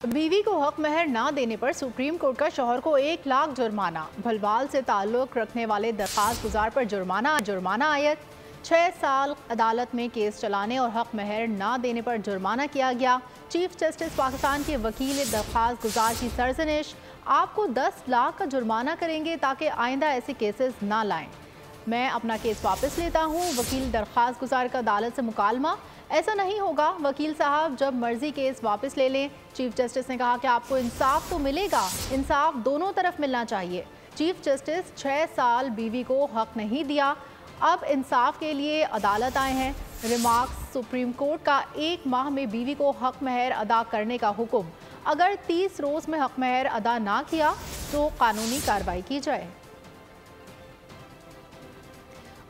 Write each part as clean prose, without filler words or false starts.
बीवी को हक महर ना देने पर सुप्रीम कोर्ट का शौहर को 1 लाख जुर्माना। भलवाल से ताल्लुक रखने वाले दरखास्त गुजार पर जुर्माना आयत। 6 साल अदालत में केस चलाने और हक महर ना देने पर जुर्माना किया गया। चीफ जस्टिस पाकिस्तान के वकील दरखास्त गुजार की सरजनिश, आपको 10 लाख का जुर्माना करेंगे ताकि आइंदा ऐसे केसेस ना लाएं। मैं अपना केस वापस लेता हूँ। वकील दरखास्त गुजार का अदालत से मुकालमा, ऐसा नहीं होगा वकील साहब, जब मर्जी केस वापस ले लें। चीफ जस्टिस ने कहा कि आपको इंसाफ तो मिलेगा, इंसाफ दोनों तरफ मिलना चाहिए। चीफ जस्टिस 6 साल बीवी को हक नहीं दिया, अब इंसाफ के लिए अदालत आए हैं। रिमार्क्स, सुप्रीम कोर्ट का 1 माह में बीवी को हक महर अदा करने का हुक्म। अगर 30 रोज में हक महर अदा ना किया तो कानूनी कार्रवाई की जाए।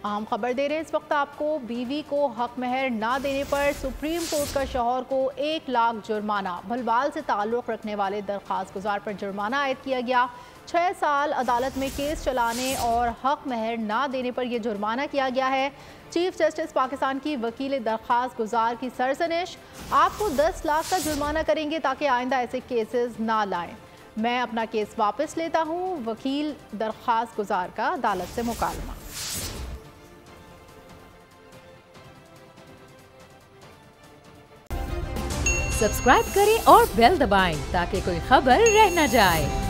अहम खबर दे रहे हैं इस वक्त आपको। बीवी को हक महर ना देने पर सुप्रीम कोर्ट का शौहर को 1 लाख जुर्माना। भलवाल से ताल्लुक़ रखने वाले दरखास्त गुजार पर जुर्माना आयद किया गया। 6 साल अदालत में केस चलाने और हक महर ना देने पर यह जुर्माना किया गया है। चीफ जस्टिस पाकिस्तान की वकील दरखास्त गुजार की सरजनिश, आपको 10 लाख का जुर्माना करेंगे ताकि आइंदा ऐसे केसेस ना लाएं। मैं अपना केस वापस लेता हूँ। वकील दरखास्त गुजार का अदालत से मुकालमा। सब्सक्राइब करें और बेल दबाएं ताकि कोई खबर रह न जाए।